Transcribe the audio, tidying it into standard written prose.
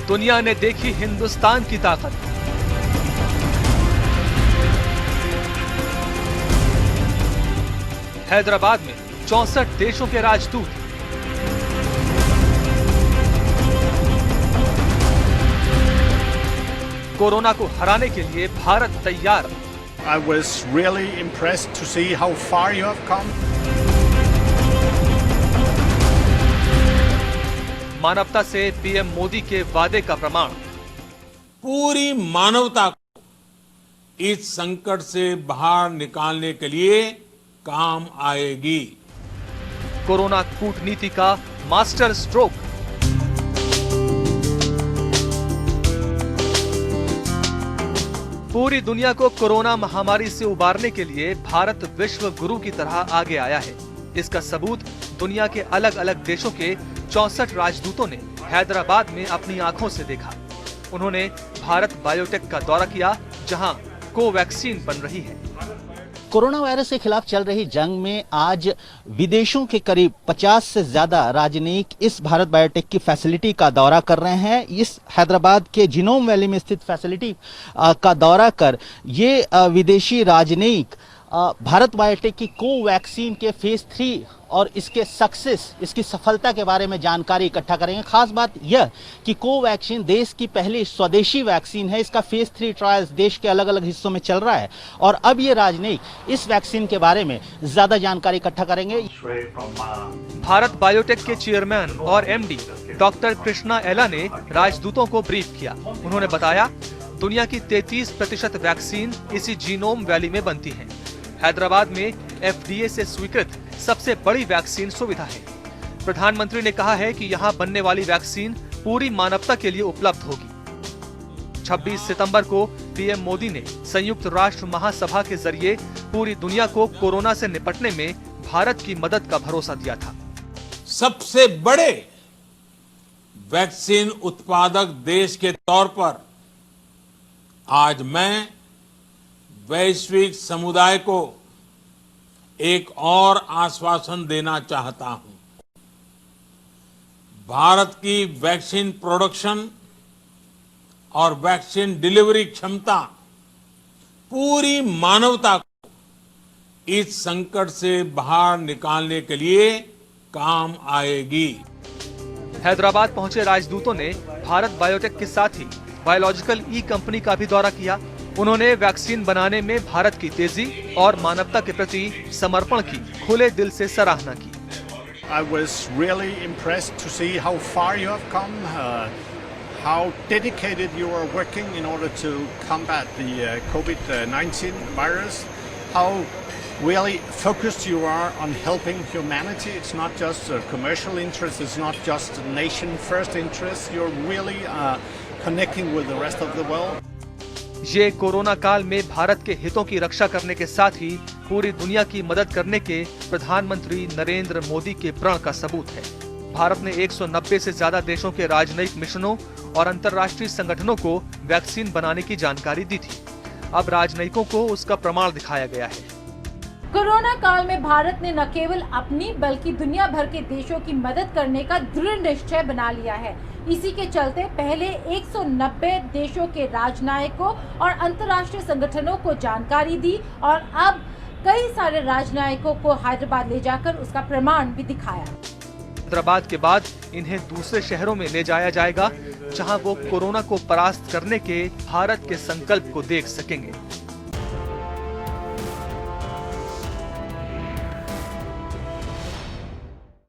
दुनिया ने देखी हिंदुस्तान की ताकत। हैदराबाद में 64 देशों के राजदूत। कोरोना को हराने के लिए भारत तैयार। I was really impressed to see how far you have come. मानवता से पीएम मोदी के वादे का प्रमाण। पूरी मानवता को इस संकट से बाहर निकालने के लिए काम आएगी। कोरोना कूटनीति का मास्टर स्ट्रोक। पूरी दुनिया को कोरोना महामारी से उबारने के लिए भारत विश्व गुरु की तरह आगे आया है। इसका सबूत दुनिया के अलग अलग देशों के 64 राजदूतों ने हैदराबाद में अपनी आंखों से देखा। उन्होंने भारत बायोटेक का दौरा किया, जहां कोवैक्सीन बन रही है। कोरोना वायरस के खिलाफ चल रही जंग में आज विदेशों के करीब 50 से ज्यादा राजनयिक इस भारत बायोटेक की फैसिलिटी का दौरा कर रहे हैं। इस हैदराबाद के जिनोम वैली में स्थित फैसिलिटी का दौरा कर ये विदेशी राजनयिक भारत बायोटेक की कोवैक्सीन के फेज 3 और इसके सक्सेस, इसकी सफलता के बारे में जानकारी इकट्ठा करेंगे। खास बात यह कि कोवैक्सीन देश की पहली स्वदेशी वैक्सीन है। इसका फेज 3 ट्रायल्स देश के अलग अलग हिस्सों में चल रहा है और अब ये राजनयिक इस वैक्सीन के बारे में ज्यादा जानकारी इकट्ठा करेंगे। भारत बायोटेक के चेयरमैन और एमडी डॉक्टर कृष्णा एला ने राजदूतों को ब्रीफ किया। उन्होंने बताया, दुनिया की 33% वैक्सीन इसी जीनोम वैली में बनती है। हैदराबाद में FDA से स्वीकृत सबसे बड़ी वैक्सीन सुविधा है। प्रधानमंत्री ने कहा है कि यहाँ बनने वाली वैक्सीन पूरी मानवता के लिए उपलब्ध होगी। 26 सितंबर को पीएम मोदी ने संयुक्त राष्ट्र महासभा के जरिए पूरी दुनिया को कोरोना से निपटने में भारत की मदद का भरोसा दिया था। सबसे बड़े वैक्सीन उत्पादक देश के तौर पर आज मैं वैश्विक समुदाय को एक और आश्वासन देना चाहता हूं। भारत की वैक्सीन प्रोडक्शन और वैक्सीन डिलीवरी क्षमता पूरी मानवता को इस संकट से बाहर निकालने के लिए काम आएगी। हैदराबाद पहुंचे राजदूतों ने भारत बायोटेक के साथ ही बायोलॉजिकल ई कंपनी का भी दौरा किया। उन्होंने वैक्सीन बनाने में भारत की तेजी और मानवता के प्रति समर्पण की खुले दिल से सराहना की। I was really impressed to see how far you have come, how dedicated you are working in order to combat the COVID-19 virus, how really focused you are on helping humanity. It's not just a commercial interest, it's not just a nation first interest. You're really connecting with the rest of the world. ये corona काल में भारत के हितों की रक्षा करने के साथ ही पूरी दुनिया की मदद करने के प्रधानमंत्री नरेंद्र मोदी के प्रण का सबूत है। भारत ने 190 से ज्यादा देशों के राजनयिक मिशनों और अंतर्राष्ट्रीय संगठनों को वैक्सीन बनाने की जानकारी दी थी। अब राजनयिकों को उसका प्रमाण दिखाया गया है। कोरोना काल में भारत ने न केवल अपनी बल्कि दुनिया भर के देशों की मदद करने का दृढ़ निश्चय बना लिया है। इसी के चलते पहले 190 देशों के राजनयिकों और अंतर्राष्ट्रीय संगठनों को जानकारी दी और अब कई सारे राजनयिकों को हैदराबाद ले जाकर उसका प्रमाण भी दिखाया। हैदराबाद के बाद इन्हें दूसरे शहरों में ले जाया जाएगा, जहां वो कोरोना को परास्त करने के भारत के संकल्प को देख सकेंगे।